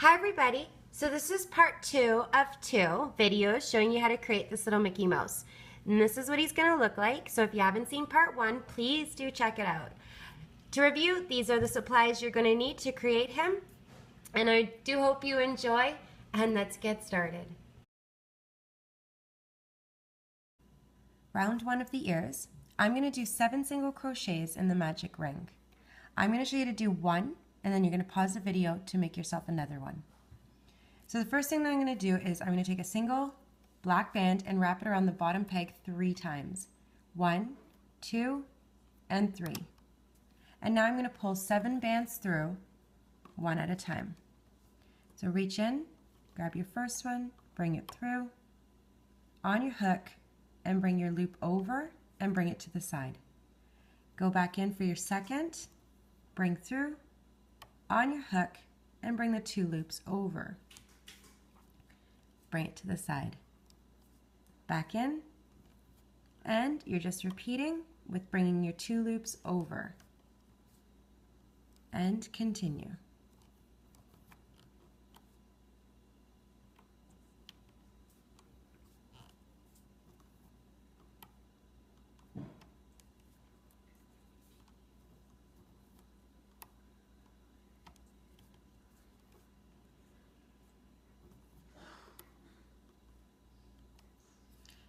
Hi everybody! So this is part 2 of 2 videos showing you how to create this little Mickey Mouse. And this is what he's going to look like. So if you haven't seen part 1, please do check it out. To review, these are the supplies you're going to need to create him. And I do hope you enjoy, and let's get started. Round 1 of the ears. I'm going to do 7 single crochets in the magic ring. I'm going to show you to do 1, and then you're going to pause the video to make yourself another one. So the first thing that I'm going to do is I'm going to take a single black band and wrap it around the bottom peg 3 times. 1, 2, and 3. And now I'm going to pull 7 bands through, one at a time. So reach in, grab your first one, bring it through, on your hook, and bring your loop over and bring it to the side. Go back in for your second, bring through, on your hook, and bring the 2 loops over. Bring it to the side. Back in, and you're just repeating with bringing your 2 loops over. And continue.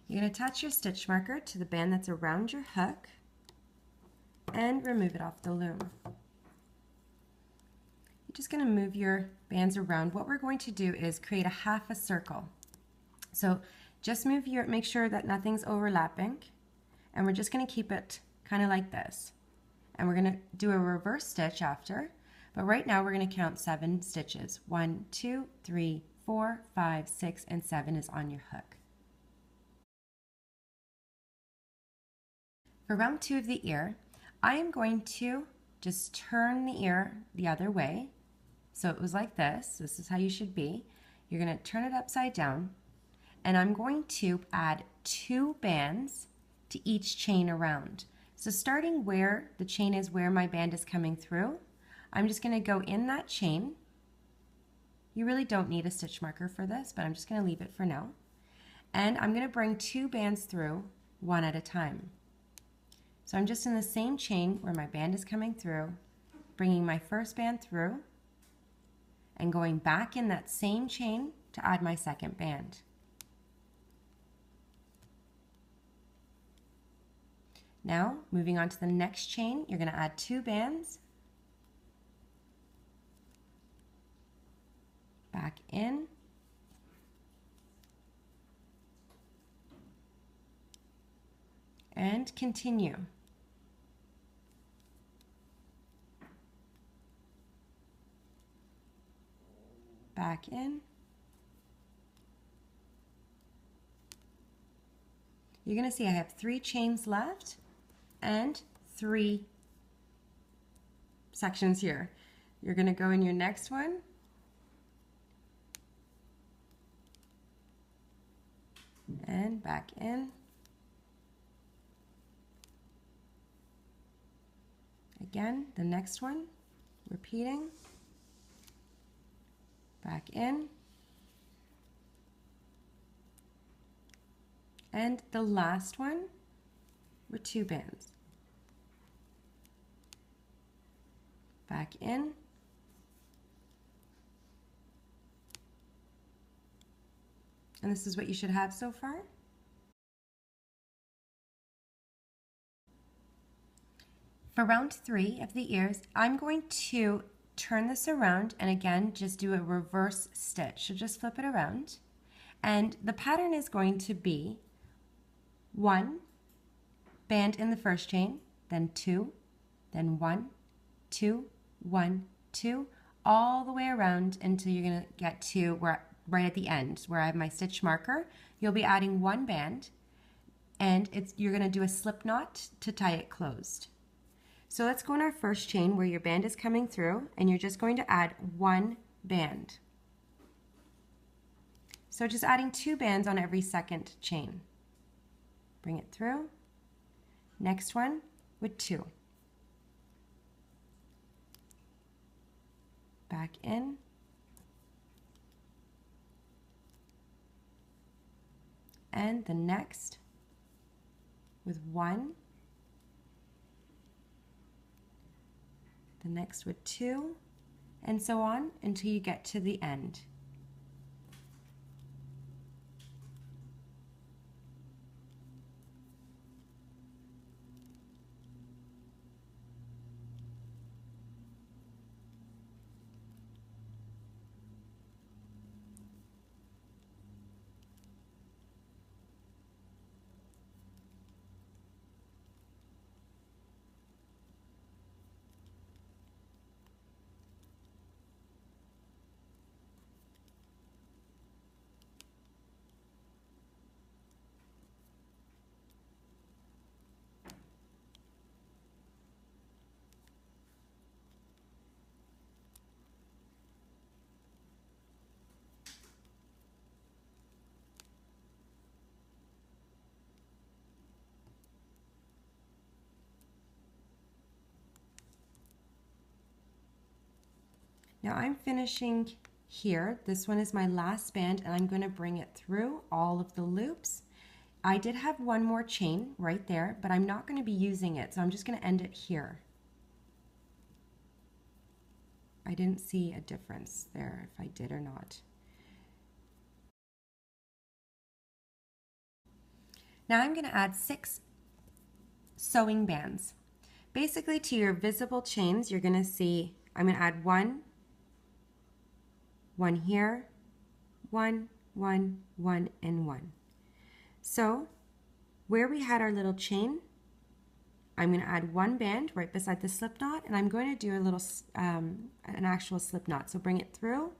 You're going to attach your stitch marker to the band that's around your hook and remove it off the loom. You're just going to move your bands around. What we're going to do is create a half a circle. So just make sure that nothing's overlapping, and we're just going to keep it kind of like this. And we're going to do a reverse stitch after, but right now we're going to count 7 stitches. 1, 2, 3, 4, 5, 6, and 7 is on your hook. For round 2 of the ear, I am going to just turn the ear the other way. So it was like this. This is how you should be. You're going to turn it upside down, and I'm going to add 2 bands to each chain around. So starting where the chain is where my band is coming through, I'm just going to go in that chain. You really don't need a stitch marker for this, but I'm just going to leave it for now. And I'm going to bring 2 bands through one at a time. So I'm just in the same chain where my band is coming through, bringing my first band through, and going back in that same chain to add my second band. Now, moving on to the next chain, you're going to add 2 bands, back in, and continue. Back in. You're going to see I have 3 chains left and 3 sections here. You're going to go in your next one, and back in. Again, the next one, repeating, back in, and the last one with 2 bands. Back in, and this is what you should have so far. For round 3 of the ears, I'm going to turn this around and again just do a reverse stitch. So just flip it around, and the pattern is going to be 1 band in the first chain, then 2, then 1, 2, 1, 2, all the way around until you're going to get to where right at the end where I have my stitch marker. You'll be adding 1 band, and you're going to do a slip knot to tie it closed. So let's go in our first chain where your band is coming through, and you're just going to add 1 band. So just adding 2 bands on every second chain. Bring it through. Next one with 2. Back in. and the next with 1, the next with 2, and so on until you get to the end. Now I'm finishing here. This one is my last band, and I'm going to bring it through all of the loops. I did have one more chain right there, but I'm not going to be using it, so I'm just going to end it here. I didn't see a difference there if I did or not. Now I'm going to add 6 sewing bands. Basically, to your visible chains, you're going to see I'm going to add 1 here, 1, 1, 1, and 1. So where we had our little chain, I'm going to add 1 band right beside the slip knot, and I'm going to do a little an actual slip knot. So bring it through,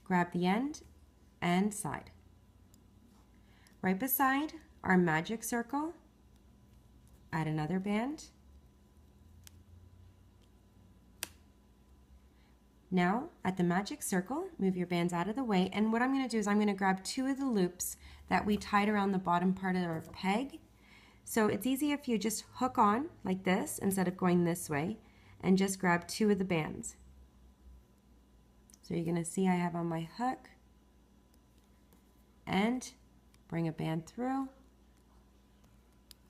grab the end, and side. Right beside our magic circle, add another band. Now, at the magic circle, move your bands out of the way, and what I'm going to do is I'm going to grab 2 of the loops that we tied around the bottom part of our peg. So it's easy if you just hook on like this instead of going this way, and just grab 2 of the bands. So you're going to see I have on my hook, and bring a band through,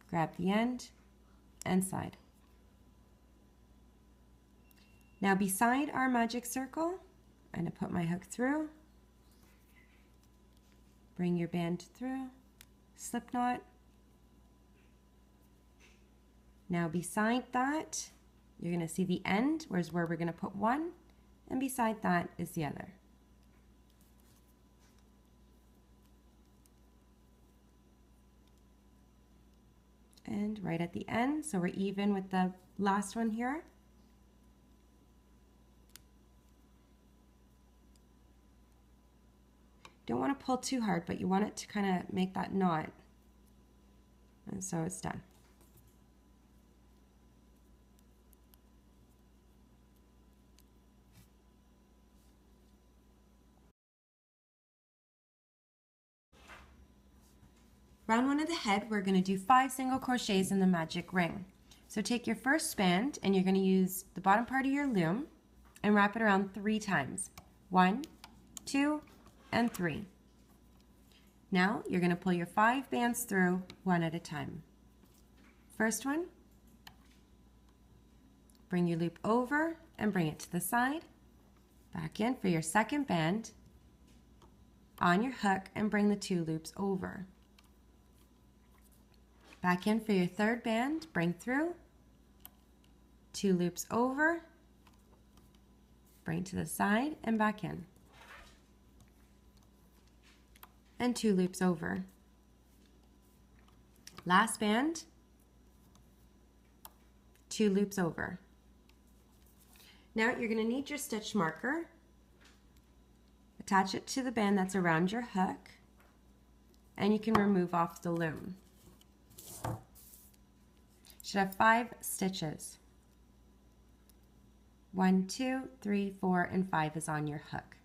grab the end, and side. Now beside our magic circle, I'm going to put my hook through, bring your band through, slip knot. Now beside that, you're going to see the end, where we're going to put 1, and beside that is the other. And right at the end, so we're even with the last one here. Don't want to pull too hard, but you want it to kind of make that knot. And so it's done. Round 1 of the head, we're going to do 5 single crochets in the magic ring. So take your first band, and you're going to use the bottom part of your loom and wrap it around 3 times. 1, 2, and 3. Now you're going to pull your 5 bands through one at a time. First one, bring your loop over and bring it to the side. Back in for your second band, on your hook, and bring the 2 loops over. Back in for your third band, bring through, 2 loops over, bring to the side and back in. And 2 loops over. Last band, 2 loops over. Now you're going to need your stitch marker. Attach it to the band that's around your hook, and you can remove off the loom. Should have 5 stitches. 1, 2, 3, 4, and 5 is on your hook.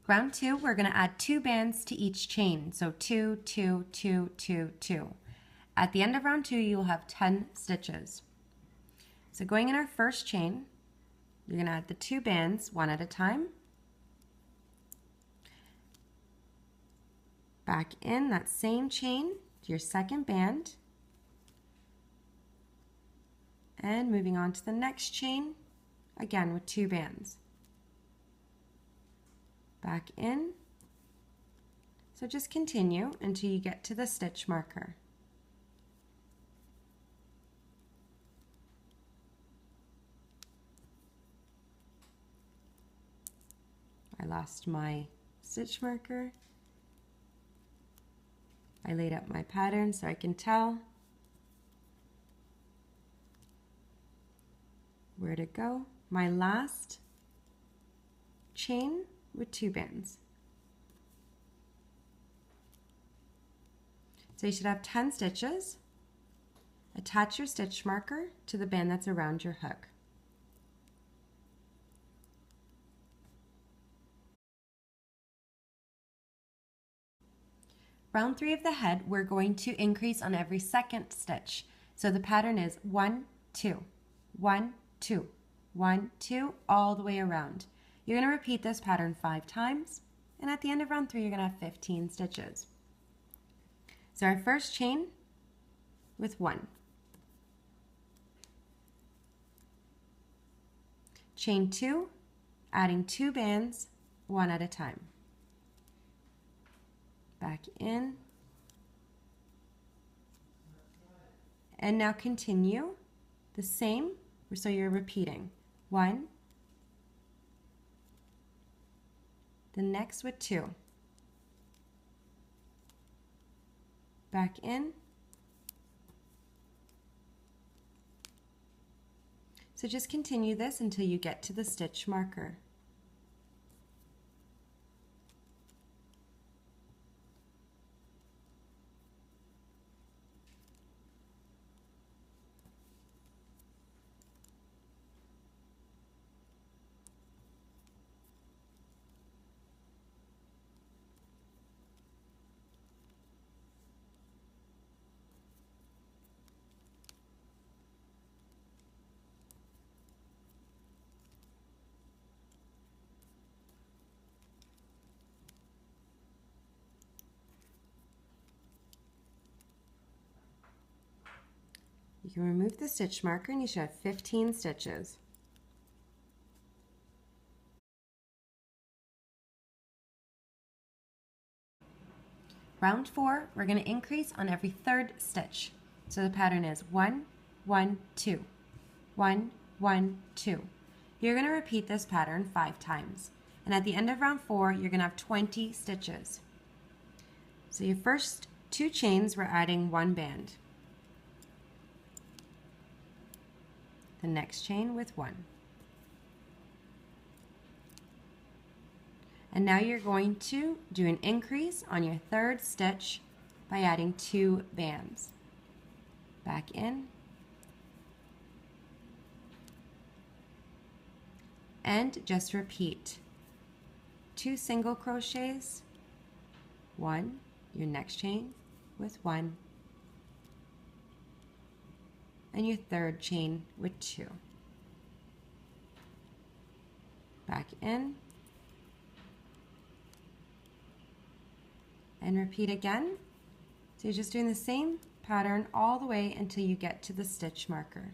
Round 2, we're going to add 2 bands to each chain. So 2, 2, 2, 2, 2. At the end of round 2, you will have 10 stitches. So going in our first chain, you're going to add the 2 bands one at a time. Back in that same chain to your second band, and moving on to the next chain, again with 2 bands. Back in. So just continue until you get to the stitch marker. I lost my stitch marker. I laid out my pattern so I can tell where to go. My last chain with 2 bands. So you should have 10 stitches. Attach your stitch marker to the band that's around your hook. Round 3 of the head, we're going to increase on every second stitch. So the pattern is 1, 2, 1, 2, 1, 2, all the way around. You're going to repeat this pattern 5 times, and at the end of round 3, you're going to have 15 stitches. So our first chain with 1. Chain 2, adding 2 bands, 1 at a time. Back in, and now continue the same, so you're repeating 1, the next with 2, back in. So just continue this until you get to the stitch marker. You can remove the stitch marker and you should have 15 stitches. Round 4, we're going to increase on every third stitch. So the pattern is 1, 1, 2, 1, 1, 2. You're going to repeat this pattern 5 times. And at the end of round 4, you're going to have 20 stitches. So your first 2 chains, we're adding 1 band. The next chain with 1. And now you're going to do an increase on your third stitch by adding 2 bands. Back in. And just repeat 2 single crochets, 1, your next chain with 1, and your third chain with 2. Back in, and repeat again. So you're just doing the same pattern all the way until you get to the stitch marker.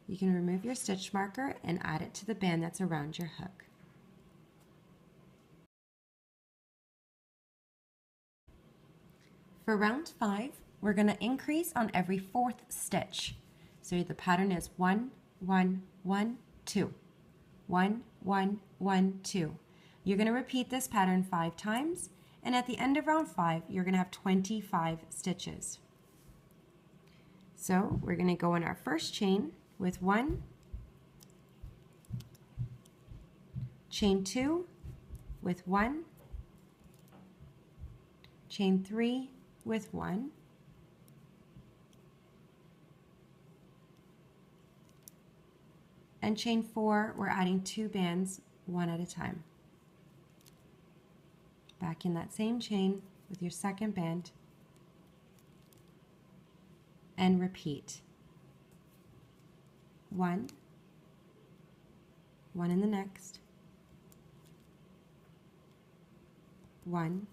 You can remove your stitch marker and add it to the band that's around your hook. For round 5, we're going to increase on every 4th stitch. So the pattern is 1, 1, 1, 2. 1, 1, 1, 2. You're going to repeat this pattern 5 times, And at the end of round 5, you're going to have 25 stitches. So we're going to go in our first chain with 1, chain 2 with 1, chain 3 with 1, and chain 4, we're adding 2 bands one at a time. Back in that same chain with your second band, and repeat. 1, 1 in the next, 1,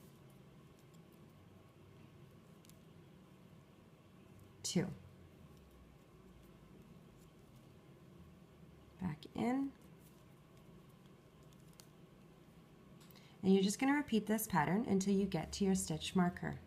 2. Back in. And you're just going to repeat this pattern until you get to your stitch marker.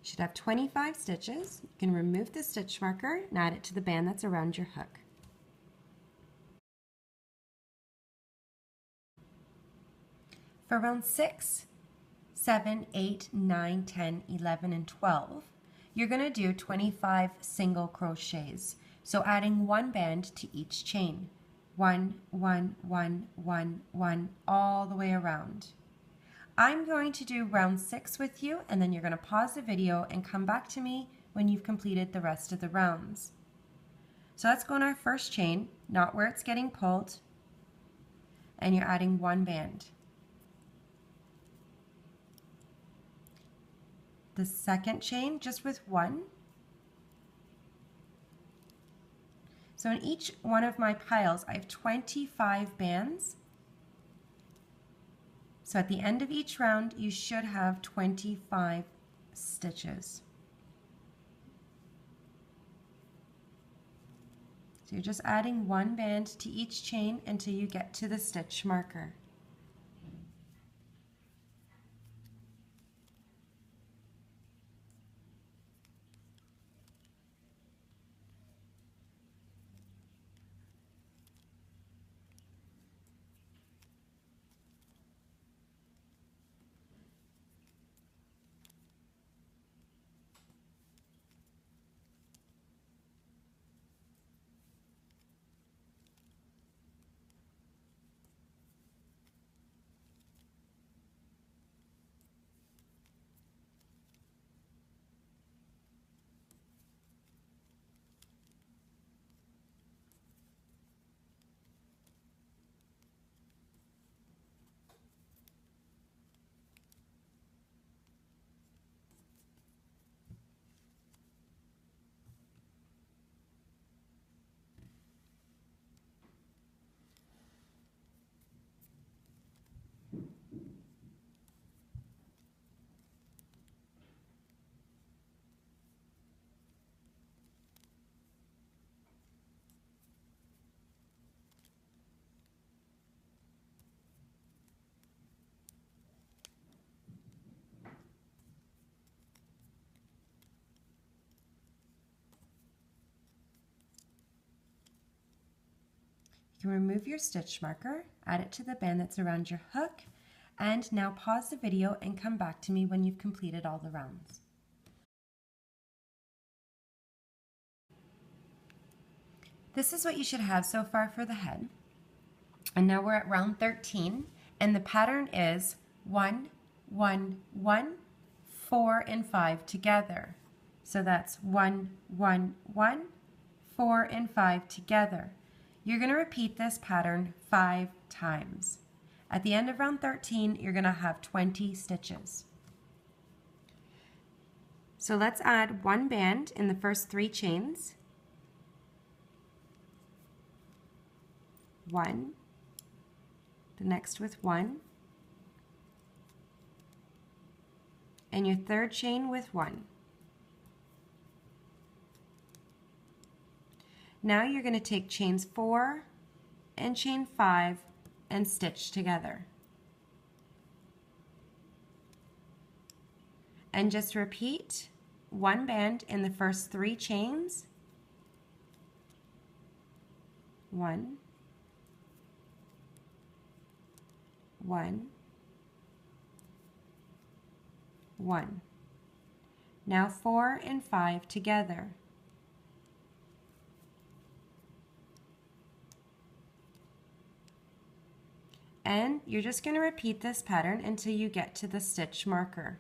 You should have 25 stitches. You can remove the stitch marker and add it to the band that's around your hook. For round 6, 7, 8, 9, 10, 11, and 12, you're going to do 25 single crochets. So adding 1 band to each chain. 1, 1, 1, 1, 1, all the way around. I'm going to do round 6 with you, and then you're going to pause the video and come back to me when you've completed the rest of the rounds. So let's go in our first chain, not where it's getting pulled, and you're adding 1 band. The second chain, just with 1. So in each one of my piles, I have 25 bands. So at the end of each round, you should have 25 stitches. So you're just adding 1 band to each chain until you get to the stitch marker. You can remove your stitch marker, add it to the band that's around your hook, and now pause the video and come back to me when you've completed all the rounds. This is what you should have so far for the head. And now we're at round 13, and the pattern is 1, 1, 1, 4 and 5 together. So that's 1, 1, 1, 4 and 5 together. You're going to repeat this pattern 5 times. At the end of round 13, you're going to have 20 stitches. So let's add 1 band in the first 3 chains. 1, the next with 1, and your third chain with 1. Now you're going to take chains 4 and chain 5 and stitch together. And just repeat 1 band in the first 3 chains. 1, 1, 1. Now 4 and 5 together. And you're just going to repeat this pattern until you get to the stitch marker.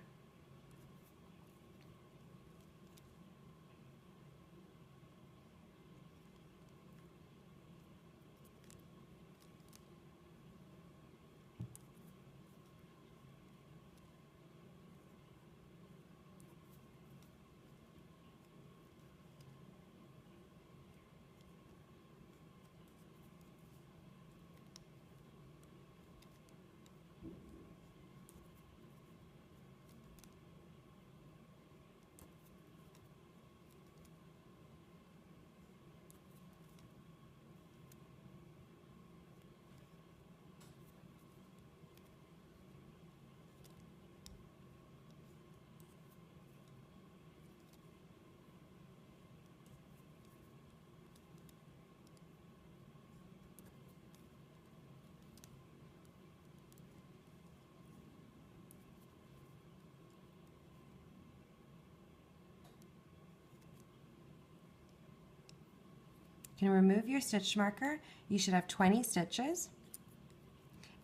You can remove your stitch marker. You should have 20 stitches,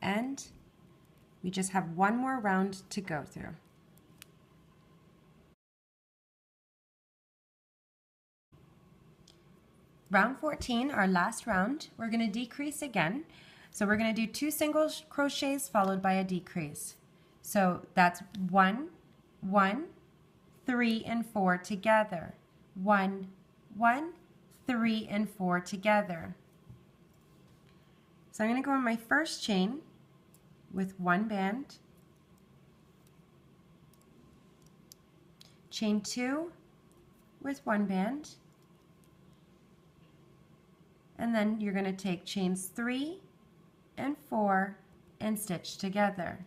and we just have 1 more round to go through. Round 14, our last round, we're going to decrease again. So we're going to do 2 single crochets followed by a decrease. So that's 1, 1, 3 and 4 together. 1, 1, 3 and 4 together. So I'm going to go on my first chain with 1 band, chain 2 with 1 band, and then you're going to take chains 3 and 4 and stitch together.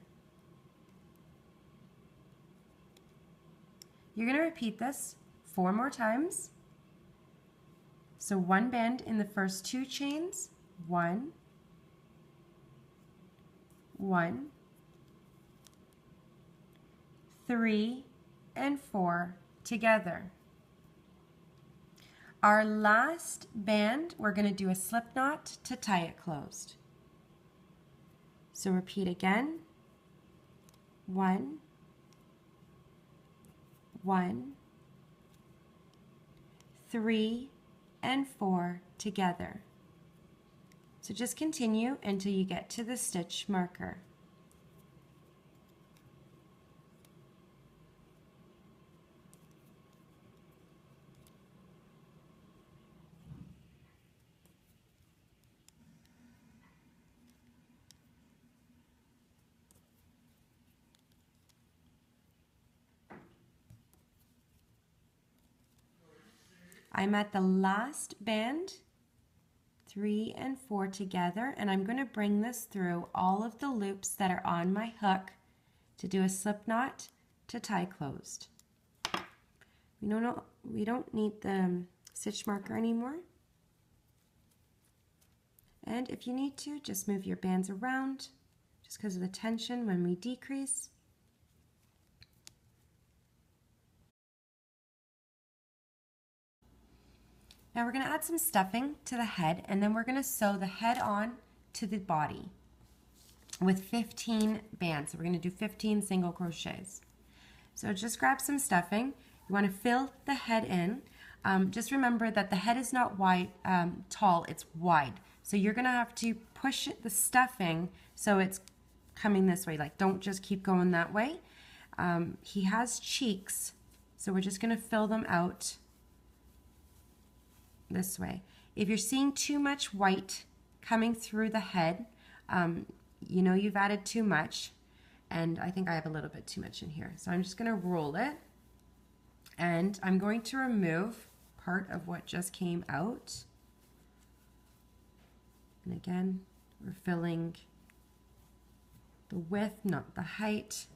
You're going to repeat this 4 more times. So 1 band in the first 2 chains, 1, 1, 3 and 4 together. Our last band, we're going to do a slip knot to tie it closed. So repeat again, 1, 1, 3 and 4 together. So just continue until you get to the stitch marker. I'm at the last band, 3 and 4 together, and I'm going to bring this through all of the loops that are on my hook to do a slip knot to tie closed. We don't need the stitch marker anymore. And if you need to, just move your bands around just because of the tension when we decrease. Now we're going to add some stuffing to the head, and then we're going to sew the head on to the body with 15 bands. So we're going to do 15 single crochets. So just grab some stuffing. You want to fill the head in. Just remember that the head is not wide, tall, it's wide. So you're going to have to push the stuffing so it's coming this way. Like, don't just keep going that way. He has cheeks, so we're just going to fill them out this way. If you're seeing too much white coming through the head, you know you've added too much, and I think I have a little bit too much in here. So I'm just going to roll it, and I'm going to remove part of what just came out. And again, we're filling the width, not the height.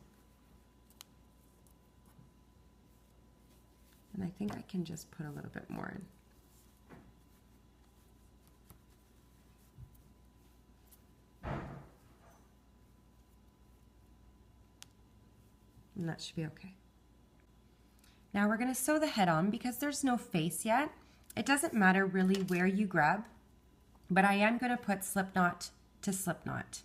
And I think I can just put a little bit more in. And that should be okay. Now we're going to sew the head on because there's no face yet. It doesn't matter really where you grab, but I am going to put slip knot to slip knot.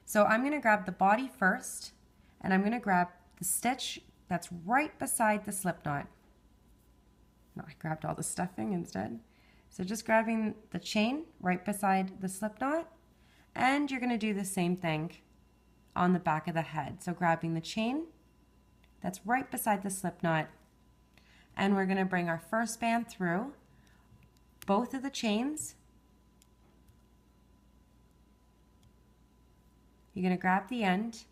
So I'm going to grab the body first, and I'm going to grab the stitch that's right beside the slip knot. No, I grabbed all the stuffing instead. So just grabbing the chain right beside the slip knot, and you're going to do the same thing on the back of the head. So grabbing the chain that's right beside the slip knot, and we're going to bring our first band through both of the chains. You're going to grab the end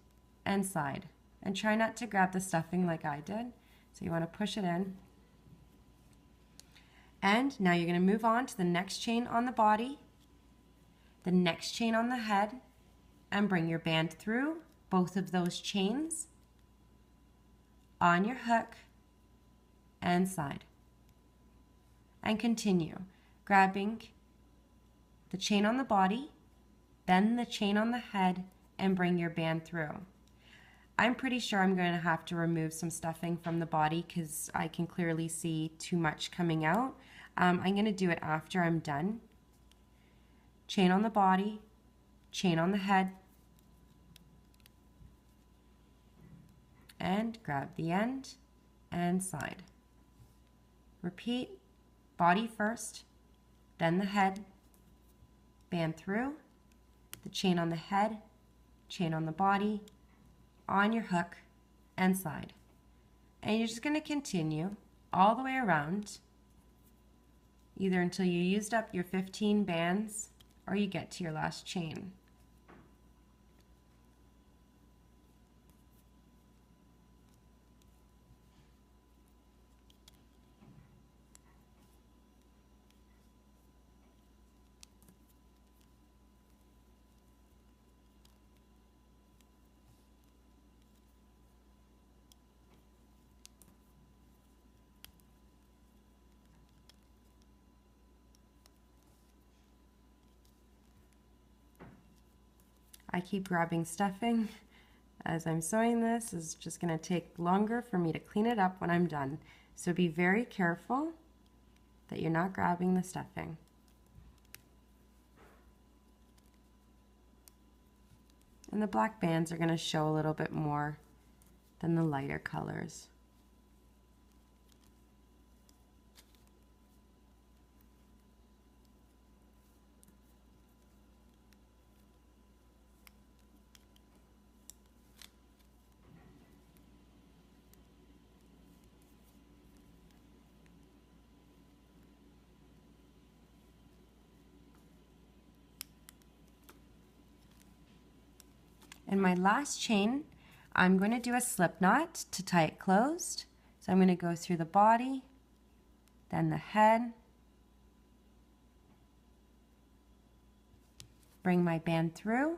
and slide, and try not to grab the stuffing like I did. So you want to push it in. And now you're going to move on to the next chain on the body, the next chain on the head, and bring your band through both of those chains on your hook and slide. And continue grabbing the chain on the body, then the chain on the head, and bring your band through. I'm pretty sure I'm going to have to remove some stuffing from the body because I can clearly see too much coming out. I'm going to do it after I'm done. Chain on the body, chain on the head, and grab the end and slide. Repeat, body first, then the head, band through, the chain on the head, chain on the body, on your hook, and slide. And you're just going to continue all the way around, either until you used up your 15 bands or you get to your last chain. I keep grabbing stuffing as I'm sewing this. It's just going to take longer for me to clean it up when I'm done. So be very careful that you're not grabbing the stuffing. And the black bands are going to show a little bit more than the lighter colors. In my last chain, I'm going to do a slip knot to tie it closed. So I'm going to go through the body, then the head, bring my band through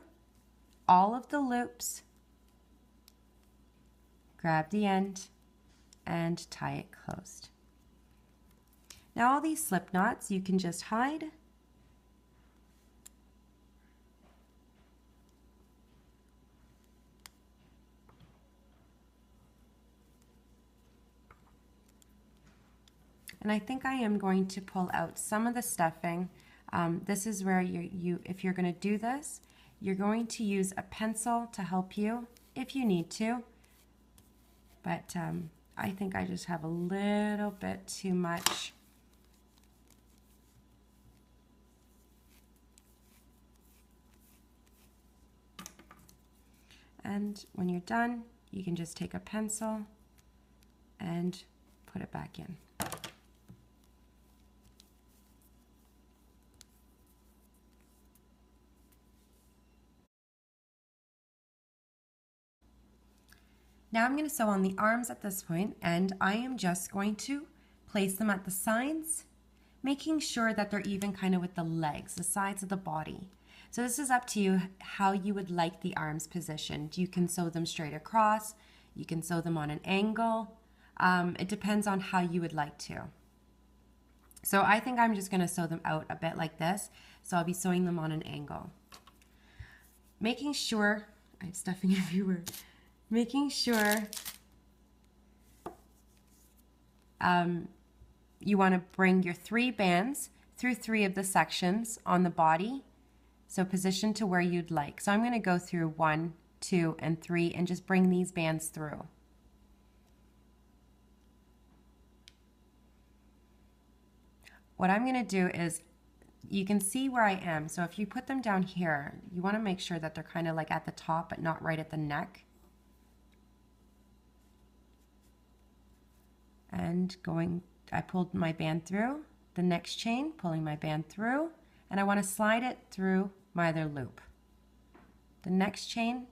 all of the loops, grab the end, and tie it closed. Now all these slip knots you can just hide. And I think I am going to pull out some of the stuffing. This is where if you're going to do this, you're going to use a pencil to help you if you need to. but I think I just have a little bit too much. And when you're done, you can just take a pencil and put it back in. Now I'm going to sew on the arms at this point, and I am just going to place them at the sides, making sure that they're even kind of with the legs, the sides of the body. So this is up to you how you would like the arms positioned. You can sew them straight across, you can sew them on an angle. It depends on how you would like to. So I think I'm just going to sew them out a bit like this. So I'll be sewing them on an angle. Making sure, I'm stuffing everywhere. Making sure you want to bring your 3 bands through 3 of the sections on the body. So position to where you'd like. So I'm going to go through 1, 2, and 3 and just bring these bands through. What I'm going to do is, you can see where I am. So if you put them down here, you want to make sure that they're kind of like at the top but not right at the neck. And I pulled my band through, the next chain, pulling my band through, and I want to slide it through my other loop. The next chain,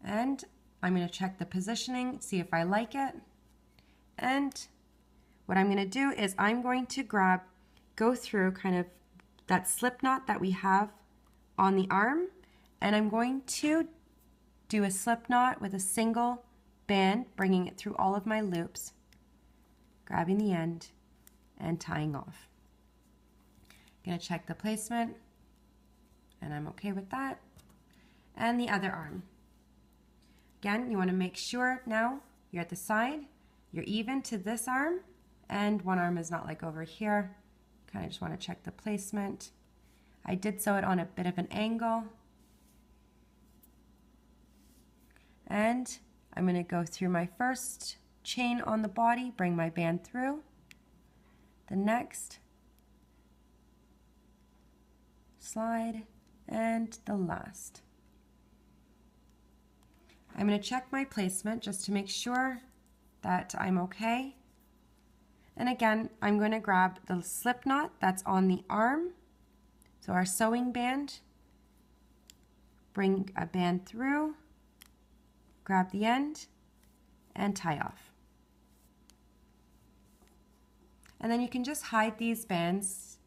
and I'm going to check the positioning, see if I like it. And what I'm going to do is I'm going to go through kind of that slip knot that we have on the arm, and I'm going to do a slip knot with a single band, bringing it through all of my loops, grabbing the end and tying off. I'm going to check the placement, and I'm okay with that. And the other arm. Again, you want to make sure now you're at the side, you're even to this arm, and one arm is not like over here. Kind of just want to check the placement. I did sew it on a bit of an angle. And I'm going to go through my first chain on the body, bring my band through, the next, slide, and the last. I'm going to check my placement just to make sure that I'm okay. And again, I'm going to grab the slip knot that's on the arm, so our sewing band, bring a band through, grab the end, and tie off. And then you can just hide these bands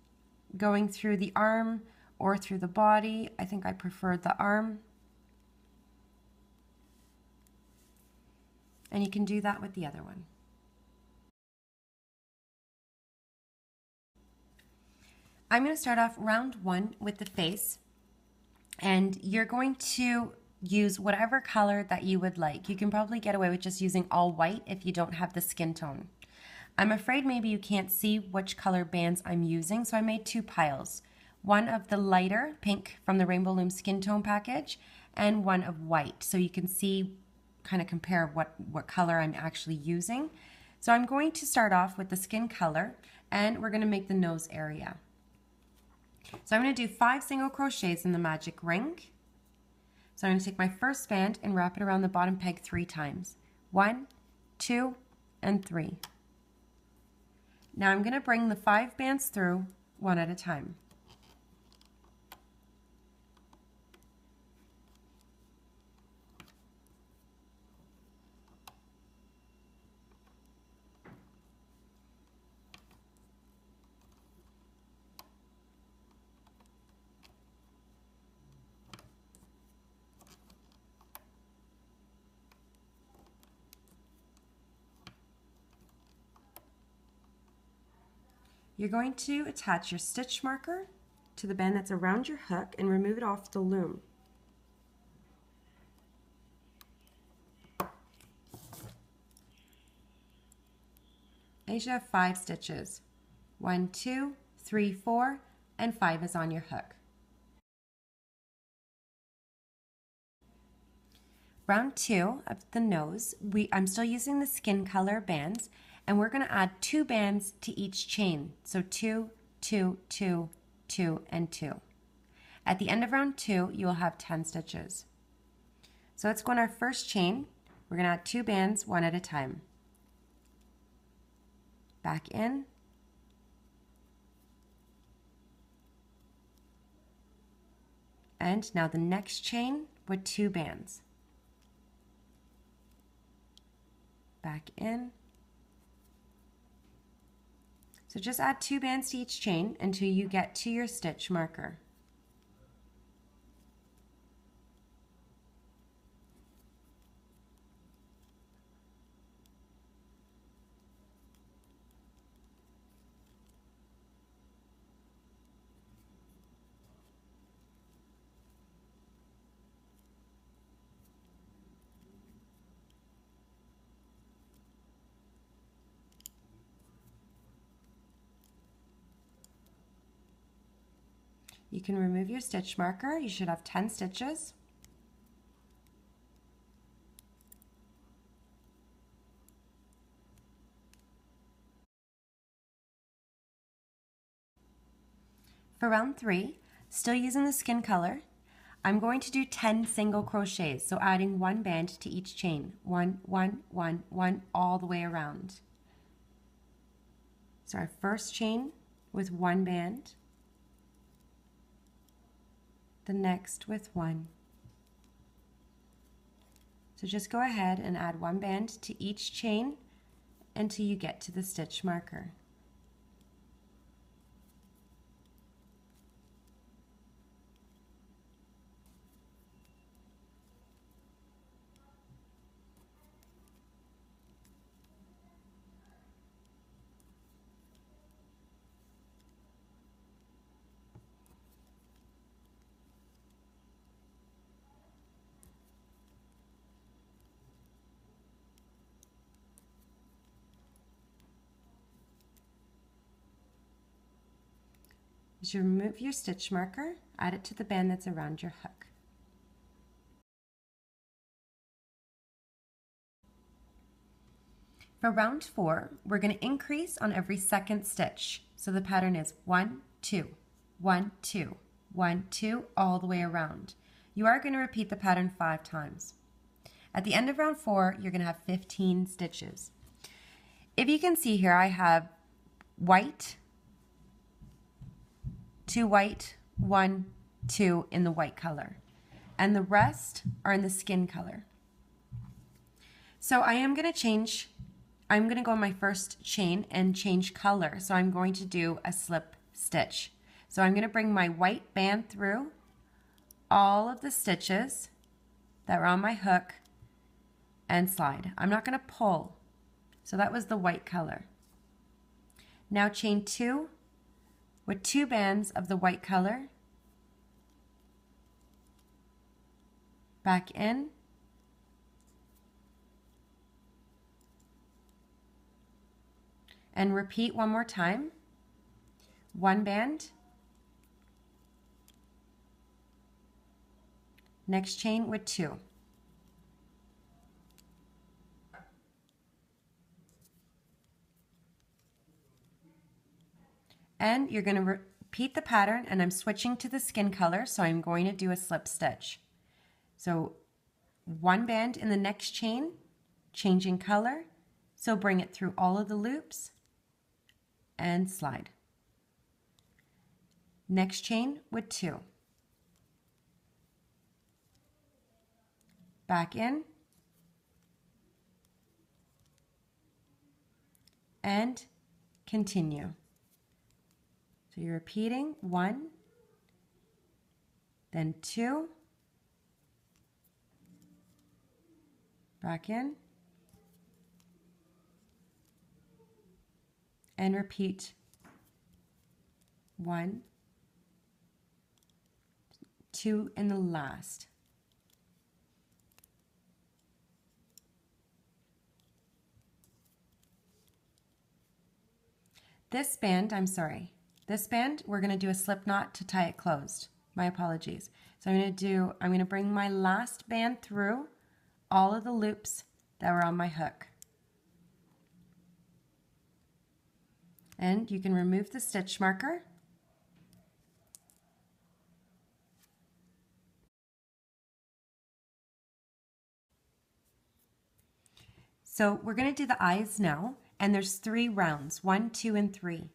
going through the arm or through the body. I think I prefer the arm. And you can do that with the other one. I'm going to start off round 1 with the face, and you're going to use whatever color that you would like. You can probably get away with just using all white if you don't have the skin tone. I'm afraid maybe you can't see which color bands I'm using, so I made 2 piles. One of the lighter pink from the Rainbow Loom skin tone package, and one of white, so you can see, kind of compare what color I'm actually using. So I'm going to start off with the skin color, and we're going to make the nose area. So I'm going to do 5 single crochets in the magic ring. So I'm going to take my first band and wrap it around the bottom peg 3 times. 1, 2, and 3. Now I'm going to bring the 5 bands through one at a time. You're going to attach your stitch marker to the band that's around your hook and remove it off the loom. And you should have 5 stitches. 1, 2, 3, 4, and 5 is on your hook. Round 2 of the nose, I'm still using the skin color bands, and we're going to add 2 bands to each chain. So 2, 2, 2, 2, and 2. At the end of round 2, you will have 10 stitches. So let's go on our first chain. We're going to add 2 bands one at a time. Back in. And now the next chain with 2 bands. Back in. So just add 2 bands to each chain until you get to your stitch marker. You can remove your stitch marker. You should have 10 stitches. For round 3, still using the skin color, I'm going to do 10 single crochets, so adding 1 band to each chain. 1, 1, 1, 1, all the way around. So our first chain with 1 band, the next with 1. So just go ahead and add 1 band to each chain until you get to the stitch marker. As you remove your stitch marker, add it to the band that's around your hook. For round 4, we're going to increase on every second stitch. So the pattern is 1, 2, 1, 2, 1, 2, all the way around. You are going to repeat the pattern 5 times. At the end of round 4, you're going to have 15 stitches. If you can see here, I have white, 2 white, 1, 2 in the white color, and the rest are in the skin color. So I'm going to go on my first chain and change color. So I'm going to do a slip stitch. So I'm going to bring my white band through all of the stitches that were on my hook and slide. I'm not going to pull. So that was the white color. Now chain 2 with 2 bands of the white color, back in, and repeat one more time. 1 band, next chain with 2. And you're going to repeat the pattern, and I'm switching to the skin color, so I'm going to do a slip stitch. So 1 band in the next chain, changing color, so bring it through all of the loops and slide. Next chain with 2. Back in, and continue. So you're repeating 1, then 2, back in, and repeat 1, 2 in the last. This band, this band, we're going to do a slip knot to tie it closed. My apologies. So I'm going to bring my last band through all of the loops that were on my hook. And you can remove the stitch marker. So we're going to do the eyes now, and there's 3 rounds, 1, 2, and 3.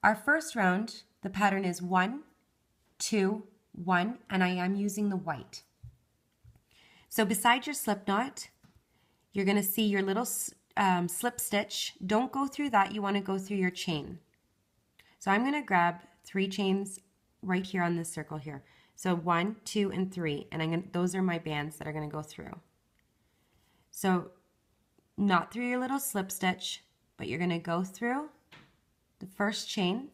Our first round, the pattern is 1, 2, 1, and I am using the white. So beside your slip knot, you're going to see your little slip stitch. Don't go through that, you want to go through your chain. So I'm going to grab 3 chains right here on this circle here. So 1, 2, and 3, and those are my bands that are going to go through. So not through your little slip stitch, but you're going to go through the first chain,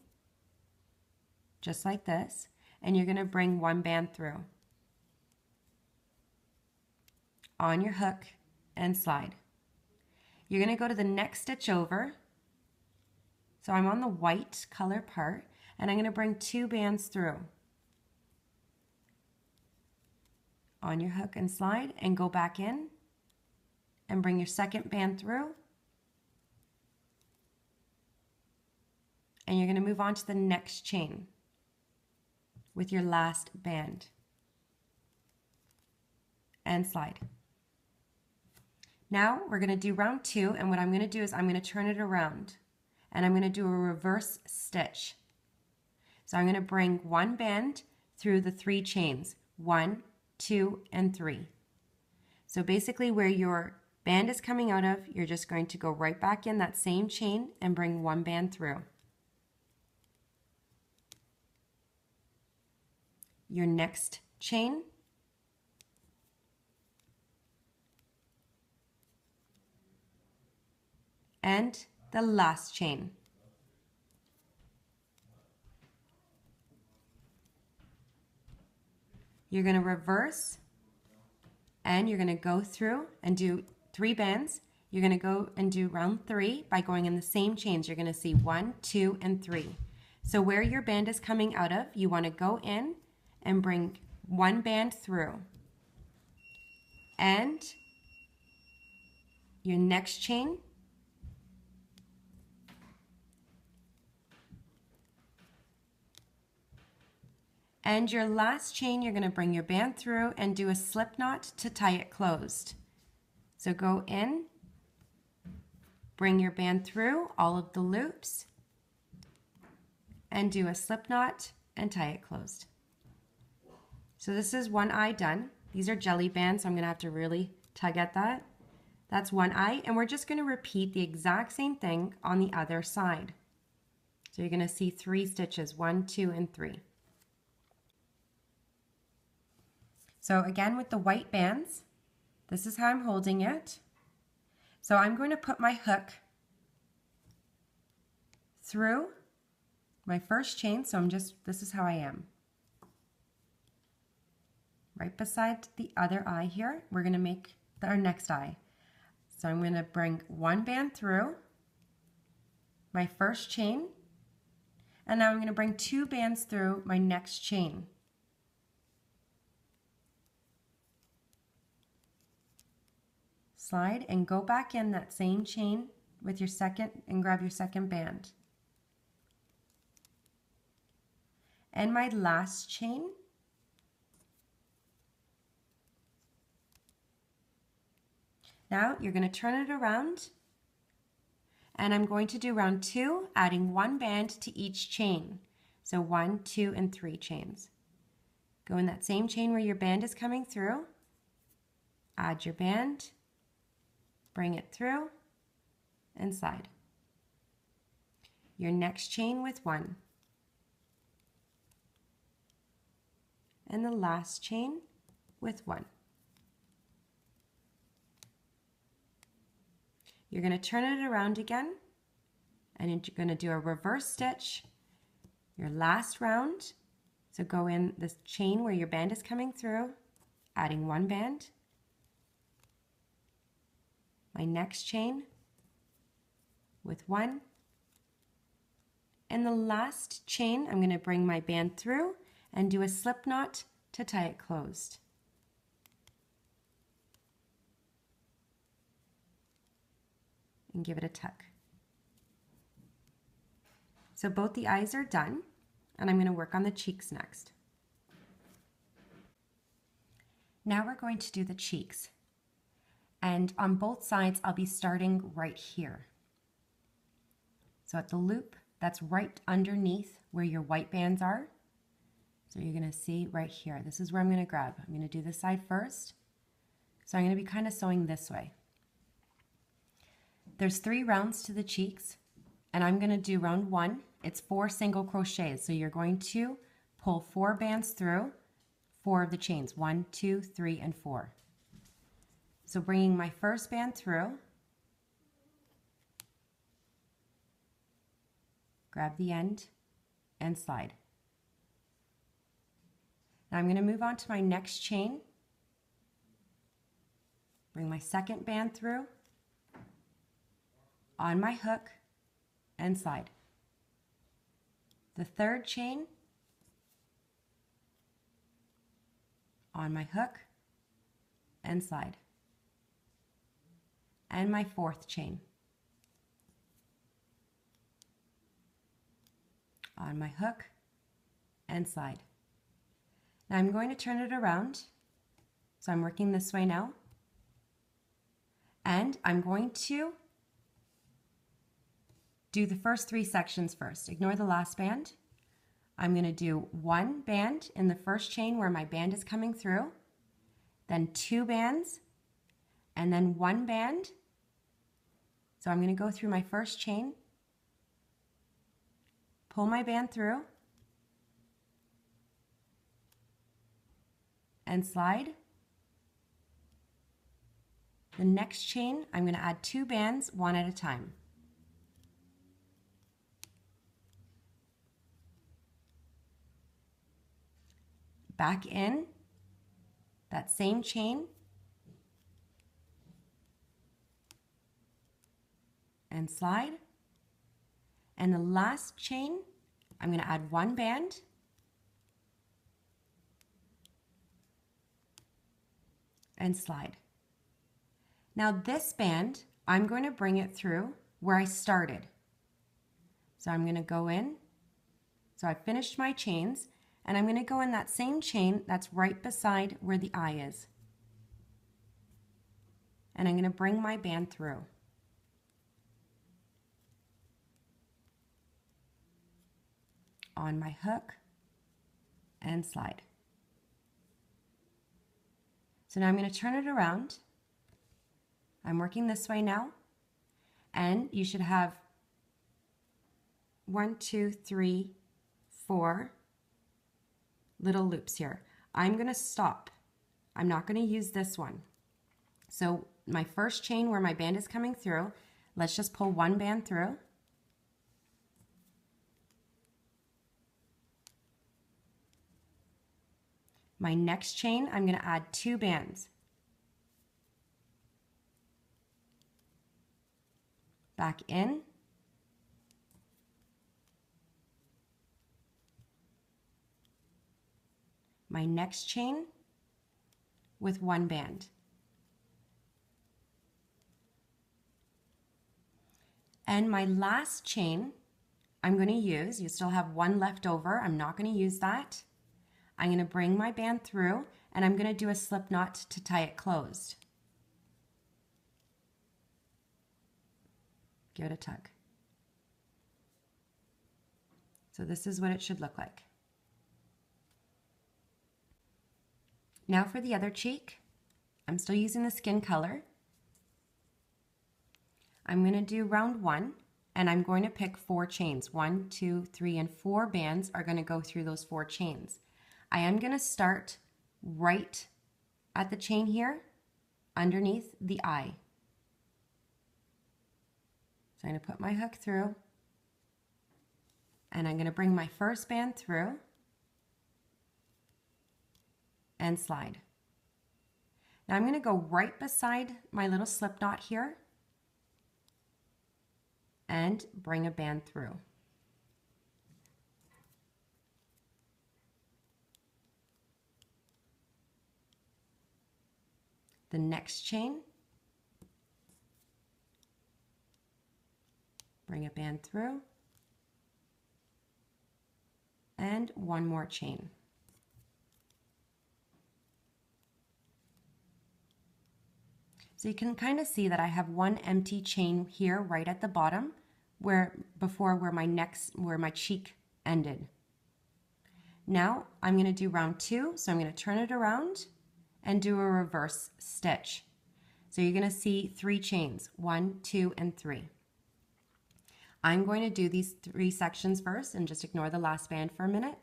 just like this, and you're going to bring 1 band through on your hook and slide. You're going to go to the next stitch over. So I'm on the white color part, and I'm going to bring 2 bands through on your hook and slide, and go back in and bring your second band through, and you're going to move on to the next chain with your last band and slide. Now we're going to do round 2, and what I'm going to do is I'm going to turn it around and I'm going to do a reverse stitch. So I'm going to bring 1 band through the 3 chains, 1, 2, and 3. So basically where your band is coming out of, you're just going to go right back in that same chain and bring 1 band through. Your next chain, and the last chain. You're going to reverse, and you're going to go through and do 3 bands. You're going to go and do round 3 by going in the same chains. You're going to see 1, 2, and 3. So where your band is coming out of, you want to go in and bring 1 band through. And your next chain, and your last chain, you're going to bring your band through and do a slip knot to tie it closed. So go in, bring your band through all of the loops, and do a slip knot and tie it closed. So this is 1 eye done. These are jelly bands, so I'm going to have to really tug at that. That's 1 eye, and we're just going to repeat the exact same thing on the other side. So you're going to see 3 stitches, 1, 2, and 3. So again with the white bands, this is how I'm holding it. So I'm going to put my hook through my first chain, so this is how I am. Right beside the other eye here, we're going to make our next eye. So I'm going to bring 1 band through my first chain, and now I'm going to bring 2 bands through my next chain. Slide and go back in that same chain with your second and grab your second band. And my last chain. Now you're going to turn it around, and I'm going to do round 2, adding 1 band to each chain. So 1, 2, and 3 chains. Go in that same chain where your band is coming through, add your band, bring it through, and slide. Your next chain with 1. And the last chain with 1. You're going to turn it around again, and you're going to do a reverse stitch, your last round. So go in this chain where your band is coming through, adding 1 band. My next chain with 1. And the last chain, I'm going to bring my band through and do a slip knot to tie it closed. and give it a tug. So both the eyes are done, and I'm going to work on the cheeks next. Now we're going to do the cheeks. And on both sides, I'll be starting right here. So at the loop, that's right underneath where your white bands are. So you're going to see right here. This is where I'm going to grab. I'm going to do this side first. So I'm going to be kind of sewing this way. There's 3 rounds to the cheeks, and I'm going to do round 1. It's 4 single crochets. So you're going to pull 4 bands through 4 of the chains. 1, 2, 3, and 4. So bringing my first band through, grab the end and slide. Now I'm going to move on to my next chain. Bring my second band through, on my hook, and slide. The third chain, on my hook, and slide. And my fourth chain, on my hook, and slide. Now I'm going to turn it around. So I'm working this way now. And I'm going to do the first 3 sections first. Ignore the last band. I'm going to do 1 band in the first chain where my band is coming through, then 2 bands, and then 1 band. So I'm going to go through my first chain, pull my band through, and slide. The next chain, I'm going to add 2 bands, 1 at a time. Back in that same chain, and slide. And the last chain, I'm going to add 1 band, and slide. Now this band, I'm going to bring it through where I started. So I'm going to go in. So I finished my chains, and I'm going to go in that same chain that's right beside where the eye is. And I'm going to bring my band through. On my hook, and slide. So now I'm going to turn it around. I'm working this way now, and you should have 1, 2, 3, 4 little loops here. I'm going to stop. I'm not going to use this one. So my first chain where my band is coming through, let's just pull 1 band through. My next chain, I'm going to add 2 bands. Back in. My next chain with 1 band. And my last chain, I'm going to use, you still have 1 left over, I'm not going to use that. I'm going to bring my band through, and I'm going to do a slip knot to tie it closed. Give it a tug. So this is what it should look like. Now for the other cheek, I'm still using the skin color. I'm going to do round 1, and I'm going to pick 4 chains. 1, 2, 3, and 4 bands are going to go through those 4 chains. I am going to start right at the chain here, underneath the eye. So I'm going to put my hook through, and I'm going to bring my first band through, and slide. Now I'm going to go right beside my little slip knot here, and bring a band through. The next chain, Bring a band through. And one more chain. So you can kind of see that I have one empty chain here right at the bottom where my cheek ended. Now I'm going to do round 2, so I'm going to turn it around and do a reverse stitch. So you're going to see 3 chains, 1, 2, and 3. I'm going to do these 3 sections first and just ignore the last band for a minute.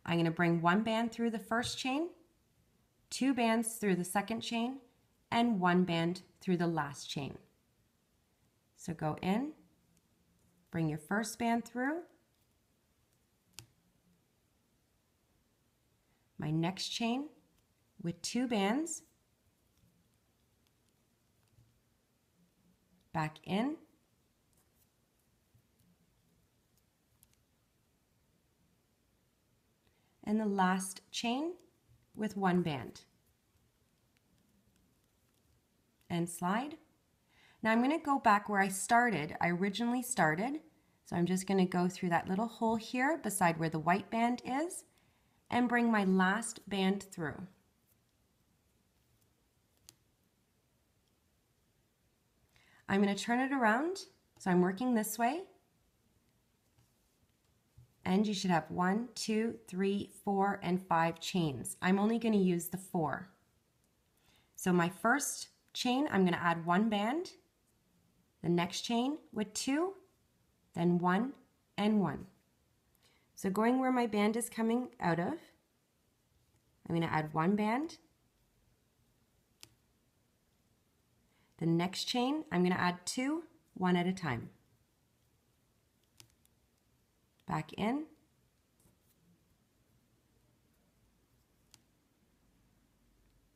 I'm going to bring 1 band through the first chain, 2 bands through the second chain, and 1 band through the last chain. So go in, bring your first band through, my next chain with 2 bands, back in, and the last chain with 1 band, and slide. Now I'm going to go back where I originally started, so I'm just going to go through that little hole here beside where the white band is and bring my last band through. I'm going to turn it around, so I'm working this way, and you should have 1, 2, 3, 4, and 5 chains. I'm only going to use the 4. So my first chain, I'm going to add 1 band, the next chain with 2, then 1 and 1. So going where my band is coming out of, I'm going to add 1 band. The next chain, I'm going to add 2, 1 at a time. Back in.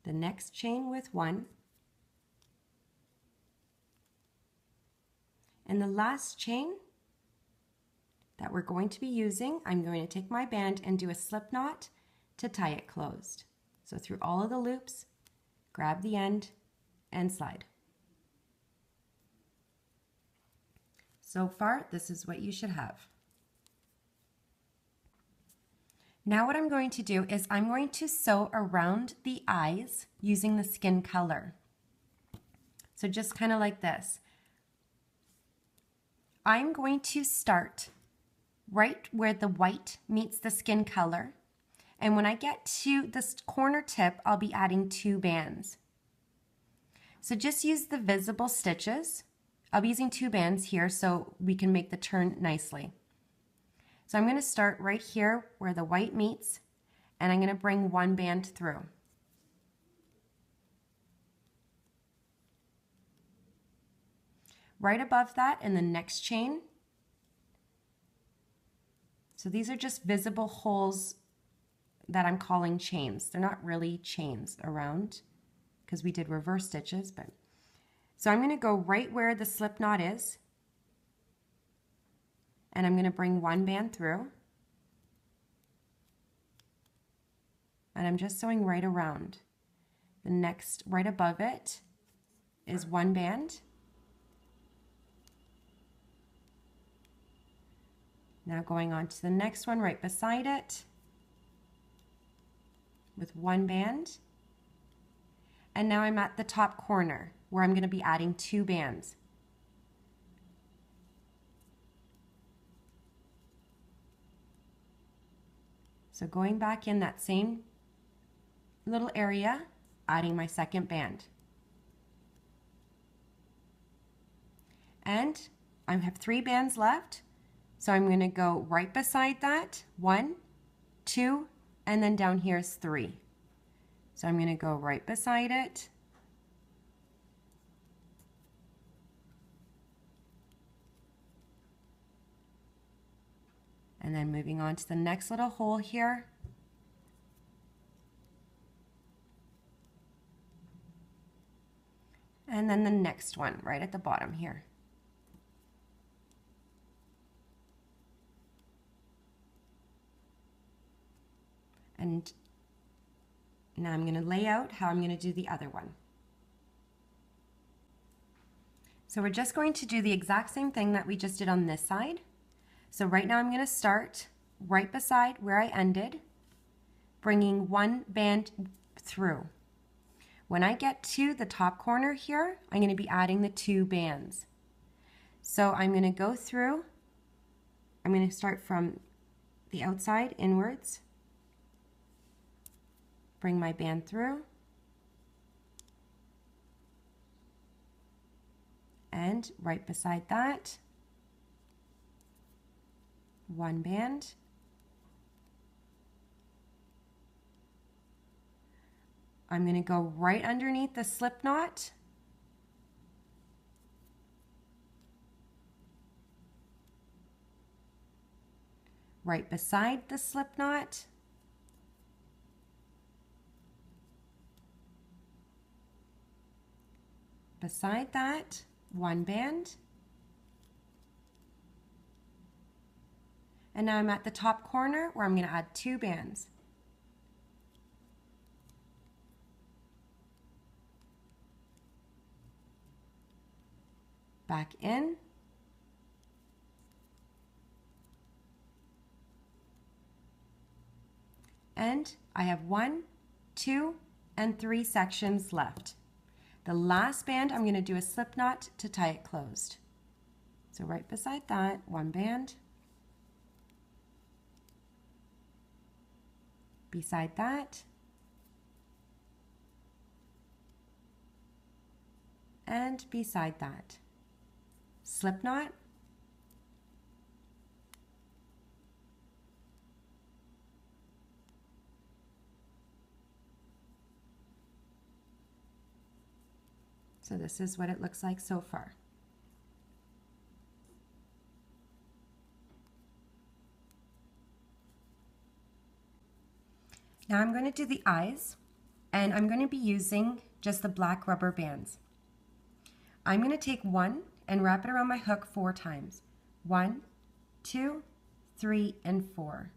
The next chain with 1. And the last chain that we're going to be using, I'm going to take my band and do a slip knot to tie it closed. So through all of the loops, grab the end and slide. So far, this is what you should have. Now what I'm going to do is I'm going to sew around the eyes using the skin color. So just kind of like this. I'm going to start right where the white meets the skin color. And when I get to this corner tip, I'll be adding 2 bands. So just use the visible stitches. I'll be using 2 bands here so we can make the turn nicely. So I'm going to start right here where the white meets, and I'm going to bring 1 band through. Right above that in the next chain. So these are just visible holes that I'm calling chains. They're not really chains around because we did reverse stitches, but so I'm going to go right where the slip knot is, and I'm going to bring 1 band through, and I'm just sewing right around. The next, right above it, is 1 band. Now going on to the next one right beside it with 1 band. And now I'm at the top corner where I'm going to be adding 2 bands. So going back in that same little area, adding my second band. And I have 3 bands left, so I'm going to go right beside that, 1, 2, and then down here is 3. So I'm going to go right beside it, and then moving on to the next little hole here. And then the next one right at the bottom here. And now I'm going to lay out how I'm going to do the other one. So we're just going to do the exact same thing that we just did on this side. So right now I'm going to start right beside where I ended, bringing one band through. When I get to the top corner here, I'm going to be adding the 2 bands. So I'm going to go through, I'm going to start from the outside inwards, bring my band through, and right beside that, 1 band, I'm going to go right underneath the slip knot, right beside the slip knot, beside that, 1 band, and now I'm at the top corner where I'm going to add 2 bands. Back in, and I have 1, 2, and 3 sections left. The last band, I'm going to do a slip knot to tie it closed. So right beside that, 1 band. Beside that. And beside that. Slip knot. So this is what it looks like so far. Now I'm going to do the eyes, and I'm going to be using just the black rubber bands. I'm going to take 1 and wrap it around my hook 4 times. 1, 2, 3, and 4.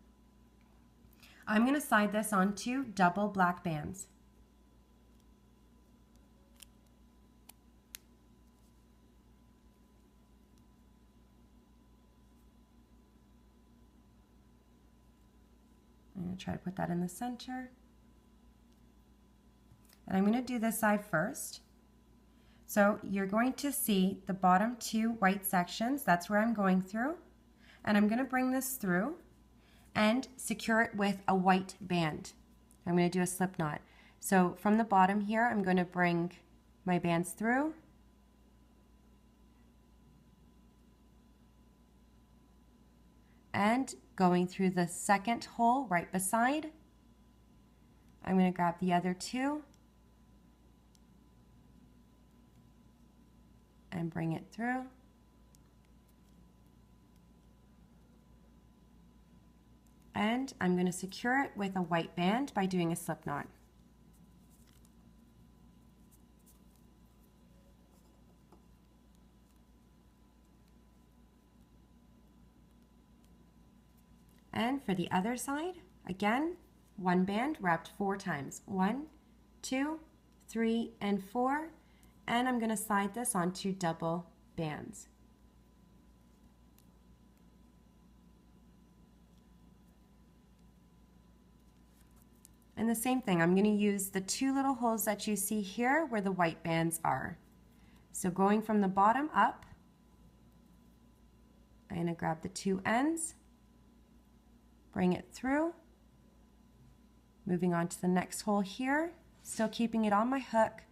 I'm going to slide this onto double black bands. I'm going to try to put that in the center. And I'm going to do this side first. So you're going to see the bottom 2 white sections. That's where I'm going through. And I'm going to bring this through and secure it with a white band. I'm going to do a slip knot. So from the bottom here, I'm going to bring my bands through. And going through the second hole right beside, I'm going to grab the other 2 and bring it through. And I'm going to secure it with a white band by doing a slip knot. And for the other side, again, 1 band wrapped 4 times. 1, 2, 3, and 4. And I'm going to slide this onto double bands. And the same thing, I'm going to use the 2 little holes that you see here where the white bands are. So going from the bottom up, I'm going to grab the 2 ends, bring it through, moving on to the next hole here, still keeping it on my hook.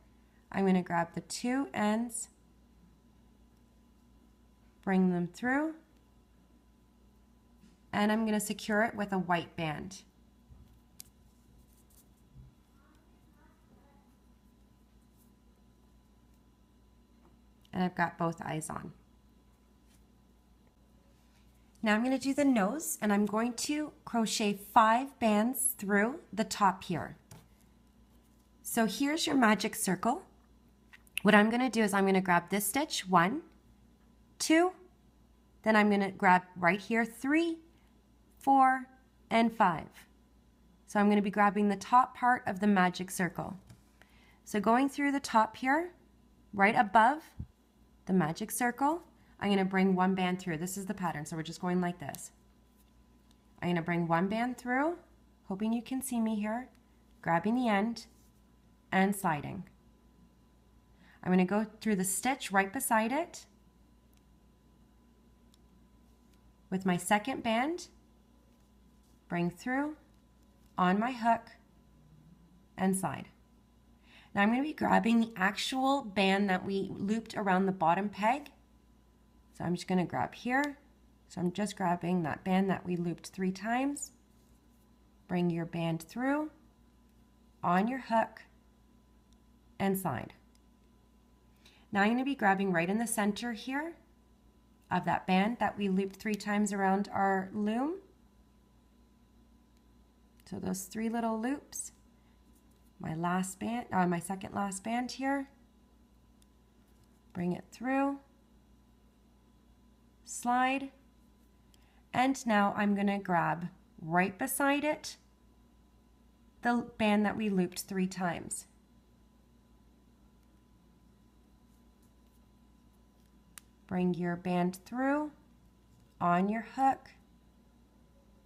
I'm going to grab the 2 ends, bring them through, and I'm going to secure it with a white band. And I've got both eyes on. Now I'm going to do the nose, and I'm going to crochet 5 bands through the top here. So here's your magic circle. What I'm going to do is I'm going to grab this stitch, 1, 2, then I'm going to grab right here 3, 4, and 5. So I'm going to be grabbing the top part of the magic circle. So going through the top here, right above the magic circle, I'm going to bring one band through. This is the pattern, so we're just going like this. I'm going to bring one band through, hoping you can see me here, grabbing the end and sliding. I'm going to go through the stitch right beside it with my second band, bring through, on my hook, and slide. Now I'm going to be grabbing the actual band that we looped around the bottom peg. So I'm just going to grab here. So I'm just grabbing that band that we looped 3 times. Bring your band through, on your hook, and slide. Now I'm going to be grabbing right in the center here of that band that we looped 3 times around our loom. So those 3 little loops, my last band, my second last band here, bring it through, slide, and now I'm going to grab right beside it the band that we looped 3 times. Bring your band through, on your hook,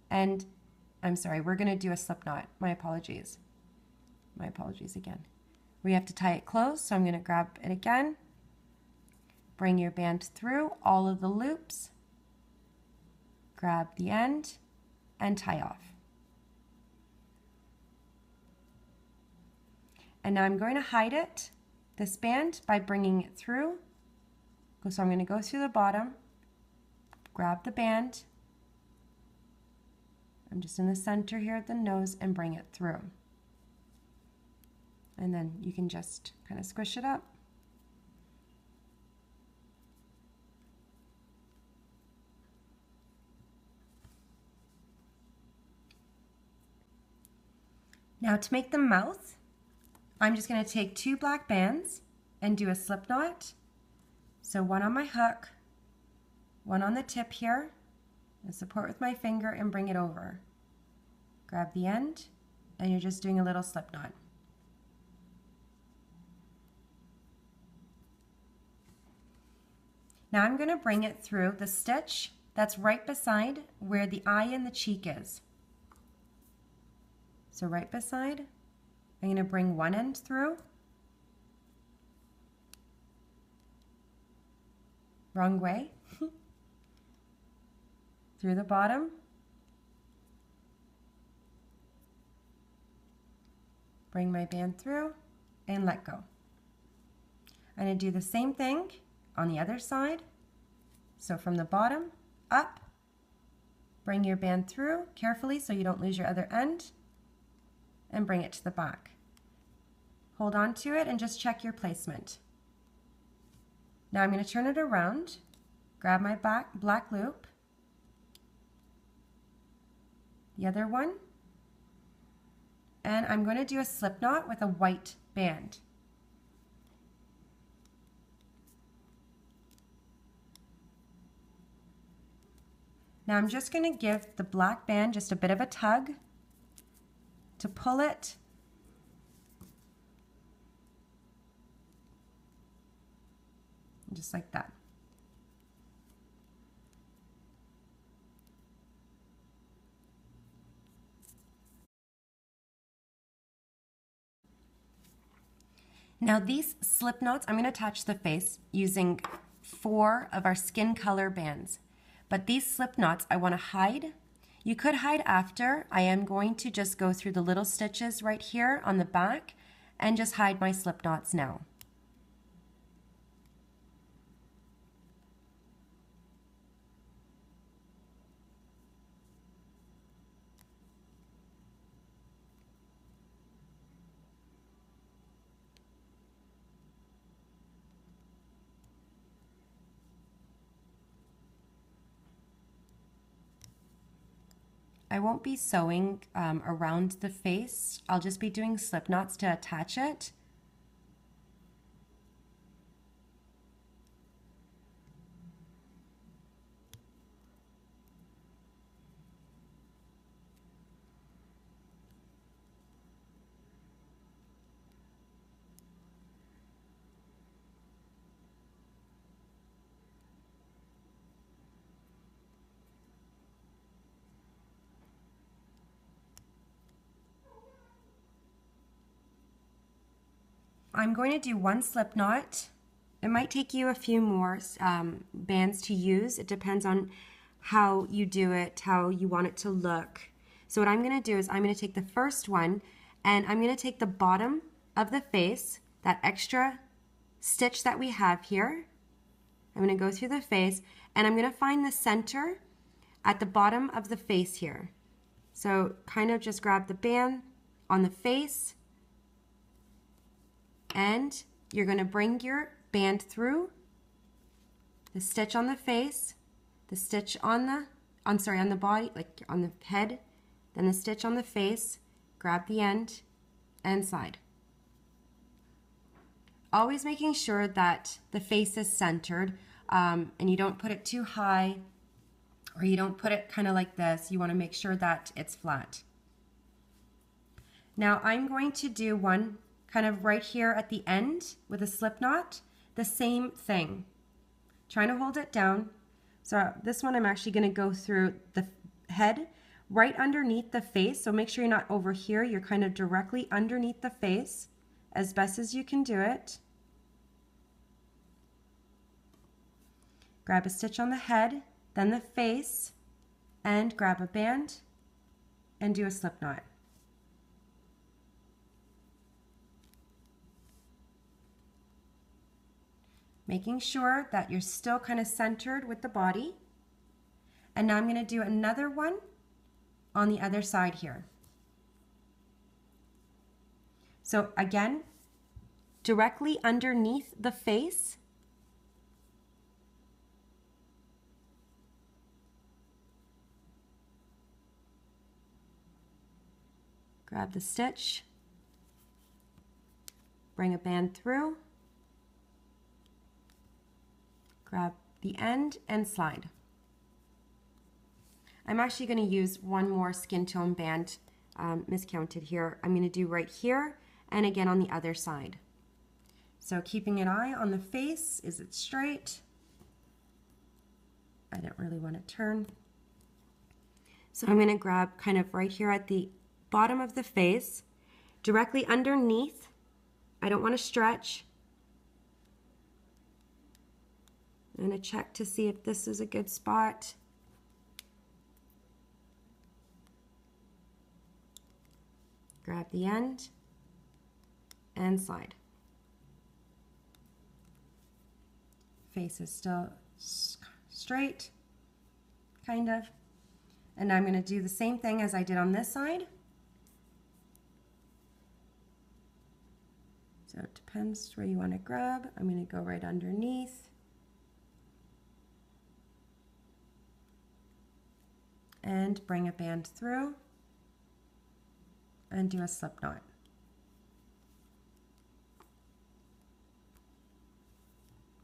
and I'm sorry, we're going to do a slip knot. My apologies. My apologies again. We have to tie it closed, so I'm going to grab it again. Bring your band through all of the loops, grab the end, and tie off. And now I'm going to hide it, this band, by bringing it through. So I'm going to go through the bottom, grab the band, I'm just in the center here at the nose, and bring it through. And then you can just kind of squish it up. Now to make the mouth, I'm just going to take 2 black bands and do a slip knot. So one on my hook, one on the tip here, and support with my finger and bring it over. Grab the end, and you're just doing a little slip knot. Now I'm going to bring it through the stitch that's right beside where the eye and the cheek is. So right beside, I'm going to bring one end through. Wrong way. Through the bottom. Bring my band through and let go. I'm going to do the same thing on the other side. So from the bottom up, bring your band through carefully so you don't lose your other end, and bring it to the back. Hold on to it and just check your placement. Now I'm going to turn it around, grab my black loop, the other one, and I'm going to do a slip knot with a white band. Now I'm just going to give the black band just a bit of a tug to pull it just like that. Now these slip knots, I'm going to attach the face using 4 of our skin color bands. But these slip knots I want to hide. You could hide after. I am going to just go through the little stitches right here on the back and just hide my slip knots now. I won't be sewing around the face. I'll just be doing slip knots to attach it. I'm going to do one slip knot. It might take you a few more bands to use. It depends on how you do it, how you want it to look. So what I'm going to do is I'm going to take the first one and I'm going to take the bottom of the face, that extra stitch that we have here. I'm going to go through the face and I'm going to find the center at the bottom of the face here. So kind of just grab the band on the face and you're going to bring your band through the stitch on the face, the stitch on the on the body, like on the head, then the stitch on the face, grab the end and slide. Always making sure that the face is centered and you don't put it too high or you don't put it kind of like this. You want to make sure that it's flat. Now I'm going to do one kind of right here at the end with a slip knot, the same thing. Trying to hold it down. So this one I'm actually going to go through the head right underneath the face. So make sure you're not over here. You're kind of directly underneath the face as best as you can do it. Grab a stitch on the head, then the face, and grab a band and do a slip knot. Making sure that you're still kind of centered with the body. And now I'm going to do another one on the other side here. So again, directly underneath the face, grab the stitch, bring a band through, grab the end and slide. I'm actually going to use one more skin tone band, miscounted here. I'm going to do right here and again on the other side. So keeping an eye on the face, is it straight? I don't really want to turn. So I'm going to grab kind of right here at the bottom of the face, directly underneath. I don't want to stretch. I'm going to check to see if this is a good spot. Grab the end and slide. Face is still straight, kind of. And I'm going to do the same thing as I did on this side. So it depends where you want to grab. I'm going to go right underneath. And bring a band through and do a slip knot.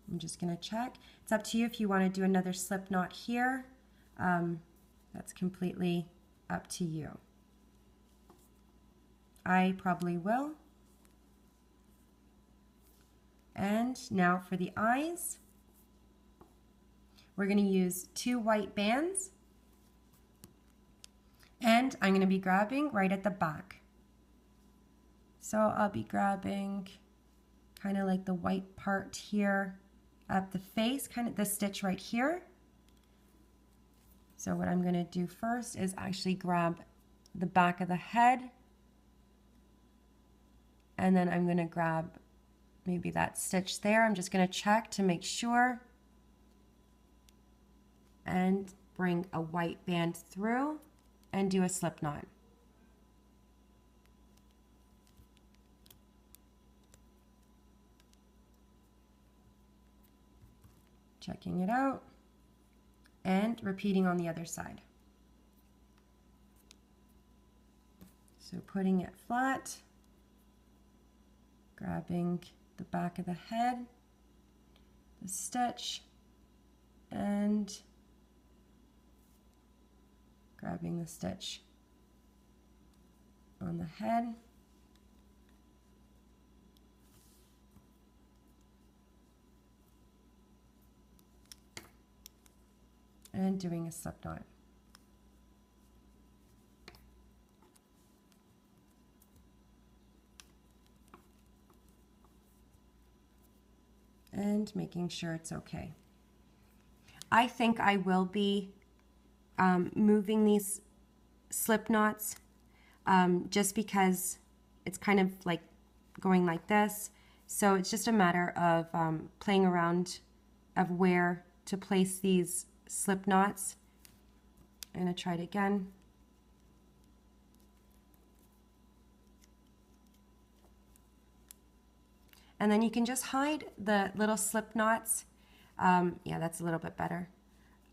I'm just going to check. It's up to you if you want to do another slip knot here. That's completely up to you. I probably will. And now for the eyes, we're going to use 2 white bands. And I'm going to be grabbing right at the back. So I'll be grabbing kind of like the white part here at the face, kind of the stitch right here. So what I'm going to do first is actually grab the back of the head. And then I'm going to grab maybe that stitch there. I'm just going to check to make sure. And bring a white band through and do a slip knot. Checking it out and repeating on the other side. So putting it flat, grabbing the back of the head, the stitch, and grabbing the stitch on the head. And doing a slip knot. and making sure it's okay. I think I will be moving these slip knots just because it's kind of like going like this. So it's just a matter of playing around of where to place these slip knots. I'm going to try it again. And then you can just hide the little slip knots. Yeah, that's a little bit better.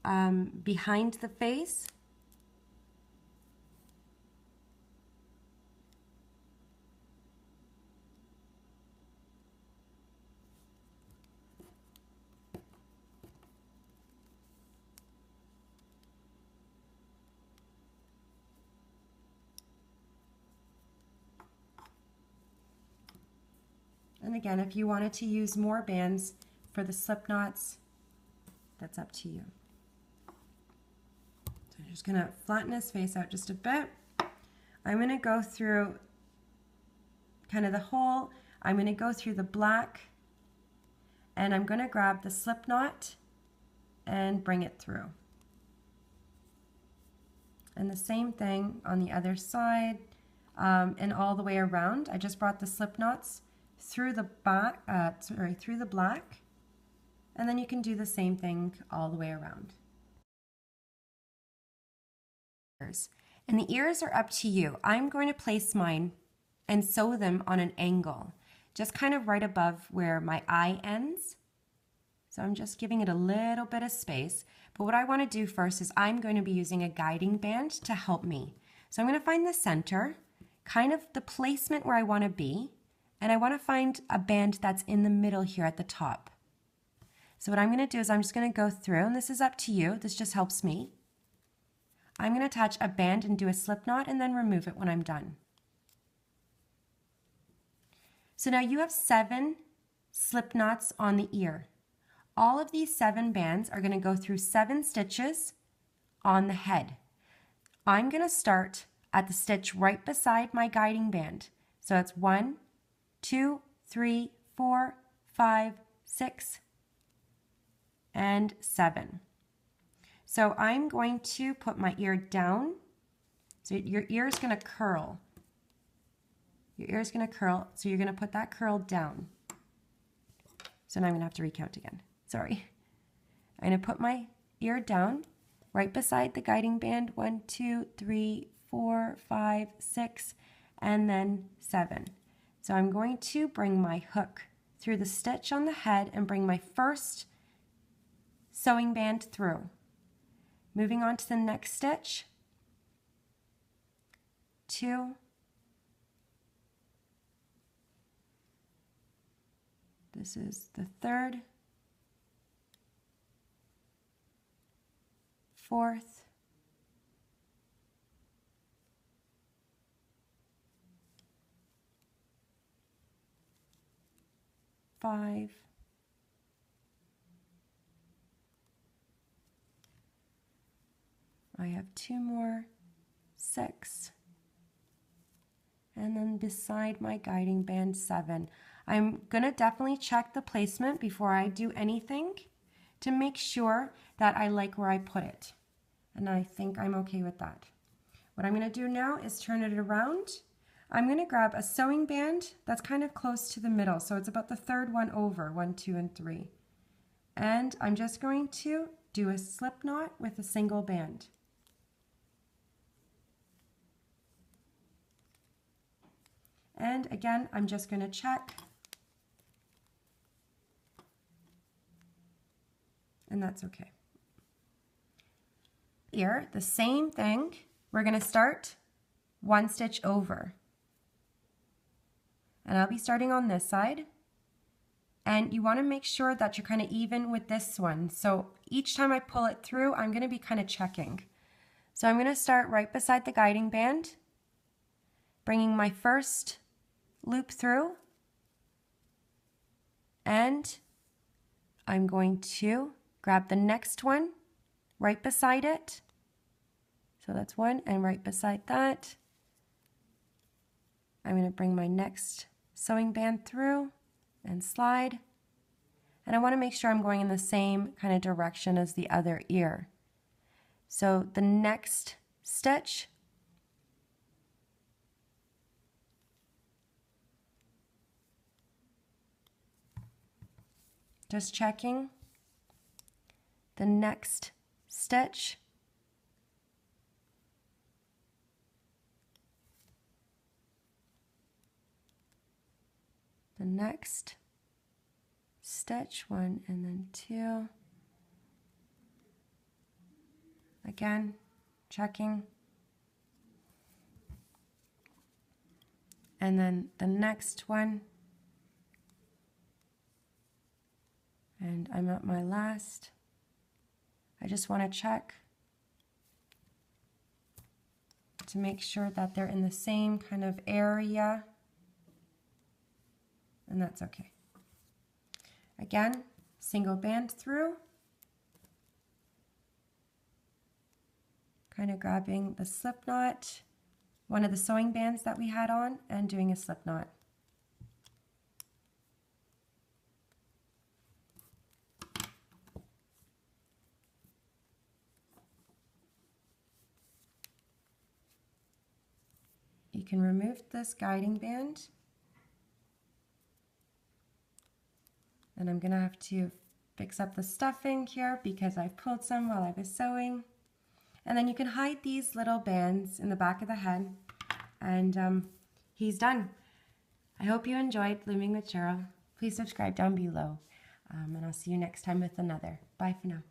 Behind the face. And again, if you wanted to use more bands for the slip knots, that's up to you. So I'm just going to flatten his face out just a bit. I'm going to go through kind of the hole. I'm going to go through the black, and I'm going to grab the slip knot and bring it through. And the same thing on the other side and all the way around. I just brought the slip knots through the back, through the black, and then you can do the same thing all the way around. And the ears are up to you. I'm going to place mine and sew them on an angle, just kind of right above where my eye ends. So I'm just giving it a little bit of space. But what I want to do first is I'm going to be using a guiding band to help me. So I'm going to find the center, kind of the placement where I want to be, and I want to find a band that's in the middle here at the top. So what I'm going to do is I'm just going to go through, and this is up to you, this just helps me. I'm going to attach a band and do a slip knot and then remove it when I'm done. So now you have 7 slip knots on the ear. All of these 7 bands are going to go through 7 stitches on the head. I'm going to start at the stitch right beside my guiding band. So it's 1, 2, 3, 4, 5, 6, and 7. So I'm going to put my ear down. So your ear is going to curl. Your ear is going to curl, so you're going to put that curl down. So now I'm going to have to recount again. Sorry. I'm going to put my ear down right beside the guiding band. 1, 2, 3, 4, 5, 6, and then 7. So I'm going to bring my hook through the stitch on the head and bring my first sewing band through. Moving on to the next stitch. 2. This is the 3rd, 4th, 5, 2 more, 6, and then beside my guiding band 7. I'm going to definitely check the placement before I do anything to make sure that I like where I put it. And I think I'm okay with that. What I'm going to do now is turn it around. I'm going to grab a sewing band that's kind of close to the middle. So it's about the 3rd one over, 1, 2, and 3. And I'm just going to do a slip knot with a single band. And again, I'm just going to check. And that's okay. Here, the same thing. We're going to start 1 stitch over. And I'll be starting on this side. And you want to make sure that you're kind of even with this one. So each time I pull it through, I'm going to be kind of checking. So I'm going to start right beside the guiding band, bringing my first loop through, and I'm going to grab the next one right beside it. So that's 1, and right beside that, I'm going to bring my next sewing band through and slide, And I want to make sure I'm going in the same kind of direction as the other ear. So the next stitch, just checking, the next stitch, the next stitch, 1 and then 2, again checking, and then the next one, and I'm at my last. I just want to check to make sure that they're in the same kind of area, and that's okay. Again, single band through, kind of grabbing the slip knot, one of the sewing bands that we had on, and doing a slip knot. You can remove this guiding band, and I'm gonna have to fix up the stuffing here because I pulled some while I was sewing. And then you can hide these little bands in the back of the head, and he's done. I hope you enjoyed looming with Cheryl. Please subscribe down below, and I'll see you next time with another. Bye for now.